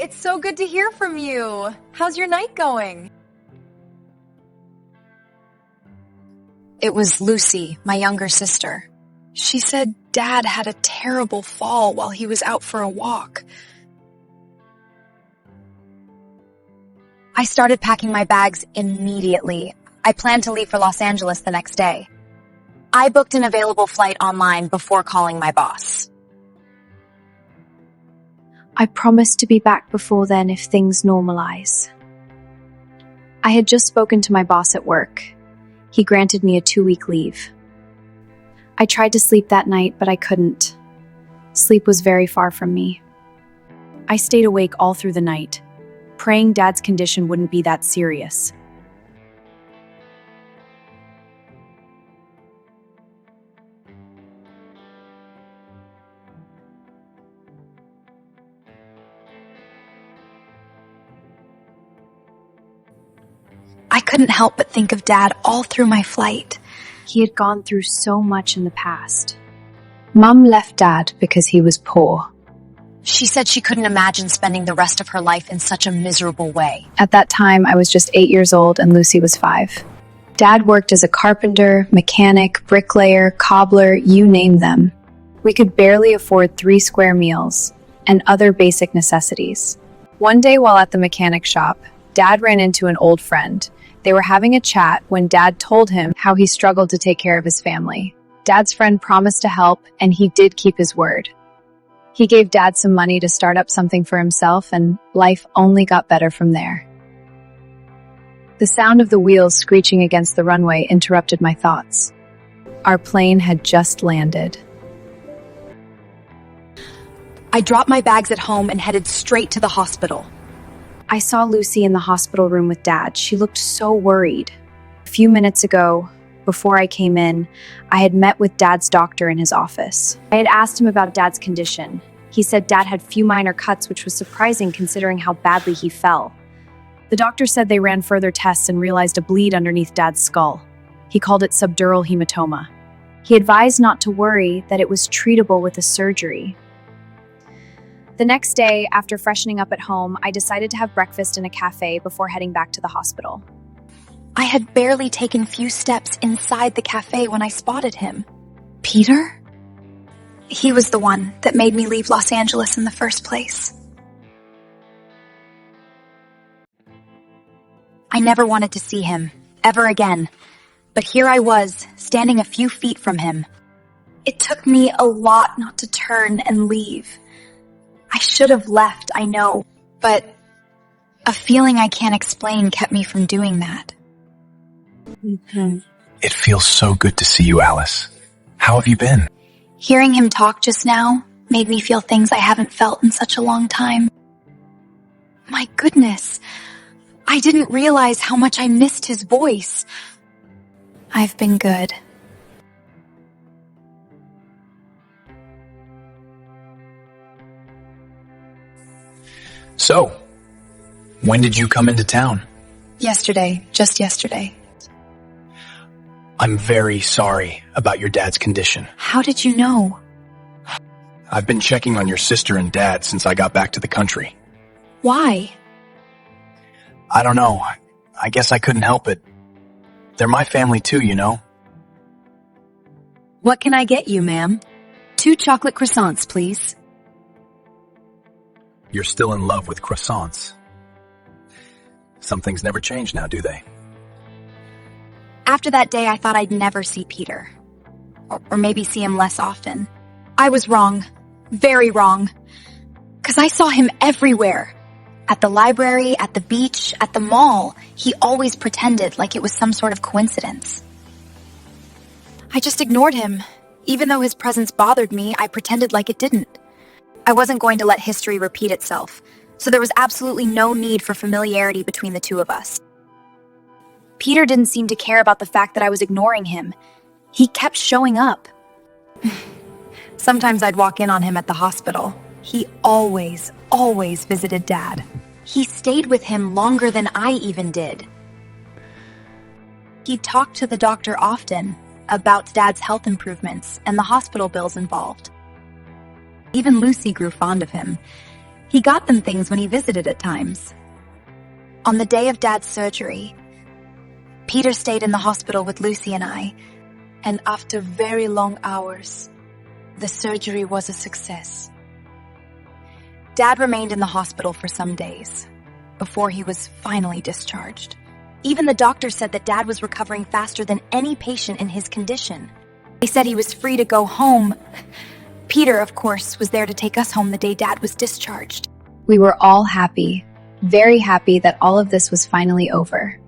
it's so good to hear from you. How's your night going? It was Lucy, my younger sister. She said Dad had a terrible fall while he was out for a walk. I started packing my bags immediately. I planned to leave for Los Angeles the next day. I booked an available flight online before calling my boss. I promised to be back before then if things normalize. I had just spoken to my boss at work. He granted me a 2-week leave. I tried to sleep that night, but I couldn't. Sleep was very far from me. I stayed awake all through the night, praying Dad's condition wouldn't be that serious. I couldn't help but think of Dad all through my flight. He had gone through so much in the past. Mum left Dad because he was poor. She said she couldn't imagine spending the rest of her life in such a miserable way. At that time, I was just 8 years old and Lucy was 5. Dad worked as a carpenter, mechanic, bricklayer, cobbler, you name them. We could barely afford 3 square meals and other basic necessities. One day while at the mechanic shop, Dad ran into an old friend. They were having a chat when Dad told him how he struggled to take care of his family. Dad's friend promised to help, and he did keep his word. He gave Dad some money to start up something for himself, and life only got better from there. The sound of the wheels screeching against the runway interrupted my thoughts. Our plane had just landed. I dropped my bags at home and headed straight to the hospital. I saw Lucy in the hospital room with Dad. She looked so worried. A few minutes ago, before I came in, I had met with Dad's doctor in his office. I had asked him about Dad's condition. He said Dad had few minor cuts, which was surprising considering how badly he fell. The doctor said they ran further tests and realized a bleed underneath Dad's skull. He called it subdural hematoma. He advised not to worry, that it was treatable with a surgery. The next day, after freshening up at home, I decided to have breakfast in a cafe before heading back to the hospital. I had barely taken few steps inside the cafe when I spotted him. Peter? He was the one that made me leave Los Angeles in the first place. I never wanted to see him, ever again. But here I was, standing a few feet from him. It took me a lot not to turn and leave. I should have left, I know, but a feeling I can't explain kept me from doing that. It feels so good to see you, Alice. How have you been? Hearing him talk just now made me feel things I haven't felt in such a long time. My goodness, I didn't realize how much I missed his voice. I've been good. So, when did you come into town? Yesterday, just yesterday. I'm very sorry about your dad's condition. How did you know? I've been checking on your sister and dad since I got back to the country. Why? I don't know. I guess I couldn't help it. They're my family too, you know. What can I get you, ma'am? 2 chocolate croissants, please. You're still in love with croissants. Some things never change now, do they? After that day, I thought I'd never see Peter. Or maybe see him less often. I was wrong. Very wrong. 'Cause I saw him everywhere. At the library, at the beach, at the mall. He always pretended like it was some sort of coincidence. I just ignored him. Even though his presence bothered me, I pretended like it didn't. I wasn't going to let history repeat itself, so there was absolutely no need for familiarity between the two of us. Peter didn't seem to care about the fact that I was ignoring him. He kept showing up. Sometimes I'd walk in on him at the hospital. He always visited Dad. He stayed with him longer than I even did. He talked to the doctor often about Dad's health improvements and the hospital bills involved. Even Lucy grew fond of him. He got them things when he visited at times. On the day of Dad's surgery, Peter stayed in the hospital with Lucy and I, and after very long hours, the surgery was a success. Dad remained in the hospital for some days before he was finally discharged. Even the doctor said that Dad was recovering faster than any patient in his condition. They said he was free to go home. Peter, of course, was there to take us home the day Dad was discharged. We were all happy, very happy that all of this was finally over.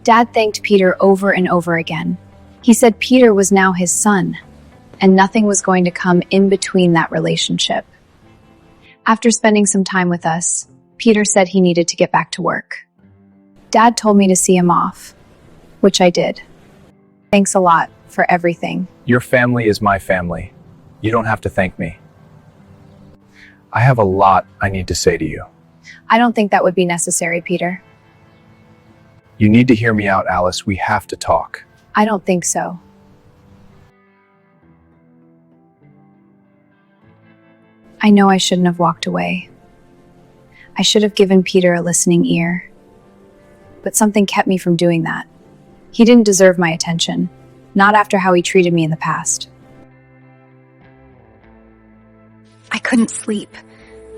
Dad thanked Peter over and over again. He said Peter was now his son, and nothing was going to come in between that relationship. After spending some time with us, Peter said he needed to get back to work. Dad told me to see him off, which I did. Thanks a lot for everything. Your family is my family. You don't have to thank me. I have a lot I need to say to you. I don't think that would be necessary, Peter. You need to hear me out, Alice. We have to talk. I don't think so. I know I shouldn't have walked away. I should have given Peter a listening ear. But something kept me from doing that. He didn't deserve my attention, not after how he treated me in the past. I couldn't sleep.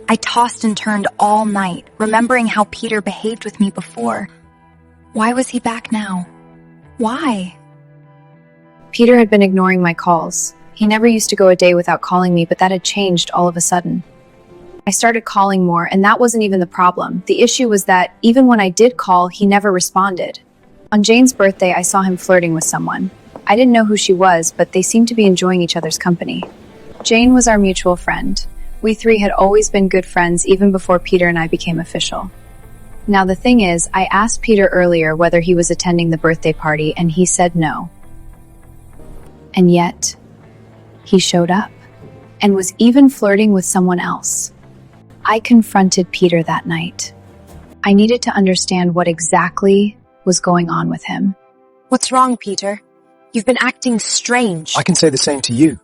I tossed and turned all night, remembering how Peter behaved with me before. Why was he back now? Why? Peter had been ignoring my calls. He never used to go a day without calling me, but that had changed all of a sudden. I started calling more, and that wasn't even the problem. The issue was that even when I did call, he never responded. On Jane's birthday, I saw him flirting with someone. I didn't know who she was, but they seemed to be enjoying each other's company. Jane was our mutual friend. We three had always been good friends even before Peter and I became official. Now the thing is, I asked Peter earlier whether he was attending the birthday party, and he said no. And yet, he showed up, and was even flirting with someone else. I confronted Peter that night. I needed to understand what exactly was going on with him. What's wrong, Peter? You've been acting strange. I can say the same to you.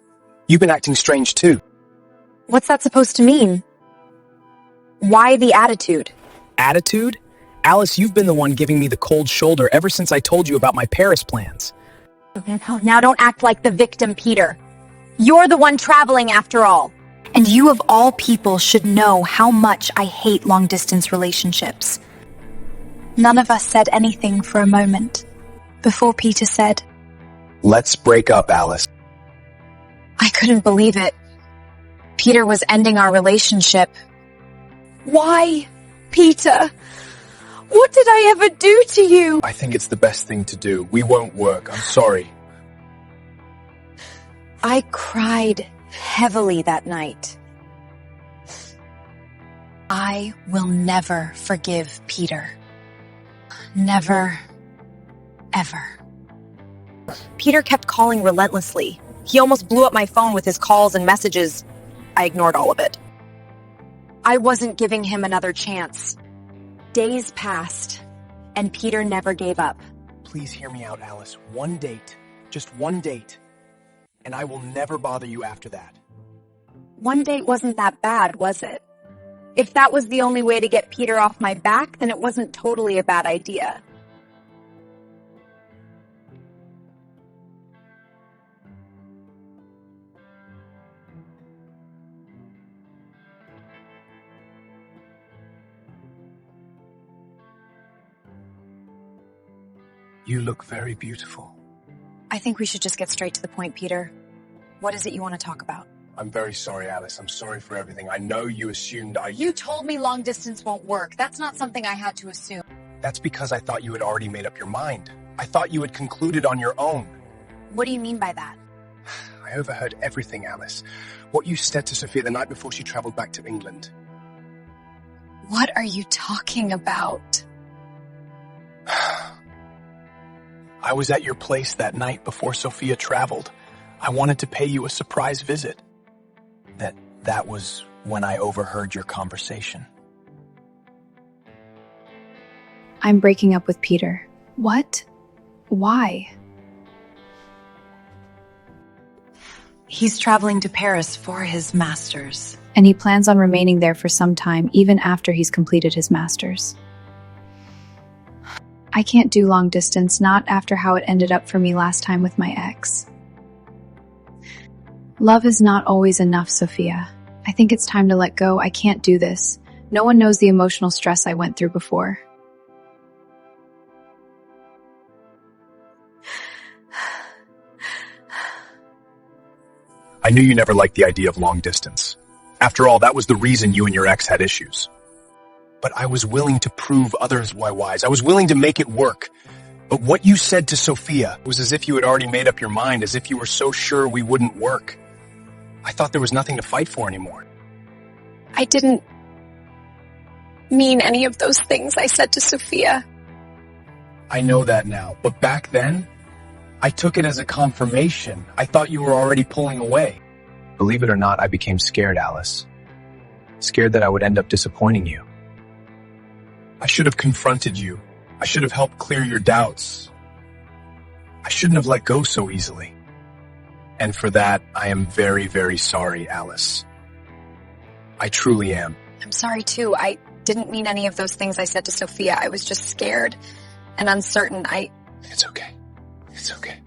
You've been acting strange too. What's that supposed to mean? Why the attitude? Attitude? Alice, you've been the one giving me the cold shoulder ever since I told you about my Paris plans. Now don't act like the victim, Peter. You're the one traveling after all. And you of all people should know how much I hate long-distance relationships. None of us said anything for a moment before Peter said, Let's break up, Alice. I couldn't believe it. Peter was ending our relationship. Why, Peter? What did I ever do to you? I think it's the best thing to do. We won't work. I'm sorry. I cried heavily that night. I will never forgive Peter. Never, ever. Peter kept calling relentlessly. He almost blew up my phone with his calls and messages. I ignored all of it. I wasn't giving him another chance. Days passed, and Peter never gave up. Please hear me out, Alice. One date. Just one date. And I will never bother you after that. One date wasn't that bad, was it? If that was the only way to get Peter off my back, then it wasn't totally a bad idea. You look very beautiful. I think we should just get straight to the point, Peter. What is it you want to talk about? I'm very sorry, Alice. I'm sorry for everything. I know you assumed You told me long distance won't work. That's not something I had to assume. That's because I thought you had already made up your mind. I thought you had concluded on your own. What do you mean by that? I overheard everything, Alice. What you said to Sophia the night before she traveled back to England. What are you talking about? I was at your place that night before Sophia traveled. I wanted to pay you a surprise visit. That was when I overheard your conversation. I'm breaking up with Peter. What? Why? He's traveling to Paris for his master's. and he plans on remaining there for some time, even after he's completed his master's. I can't do long distance, not after how it ended up for me last time with my ex. Love is not always enough, Sophia. I think it's time to let go. I can't do this. No one knows the emotional stress I went through before. I knew you never liked the idea of long distance. After all, that was the reason you and your ex had issues. But I was willing to prove others wise. I was willing to make it work. But what you said to Sophia was as if you had already made up your mind, as if you were so sure we wouldn't work. I thought there was nothing to fight for anymore. I didn't mean any of those things I said to Sophia. I know that now, but back then, I took it as a confirmation. I thought you were already pulling away. Believe it or not, I became scared, Alice. Scared that I would end up disappointing you. I should have confronted you. I should have helped clear your doubts. I shouldn't have let go so easily. And for that, I am very, very sorry, Alice. I truly am. I'm sorry too. I didn't mean any of those things I said to Sophia. I was just scared and uncertain. It's okay. It's okay.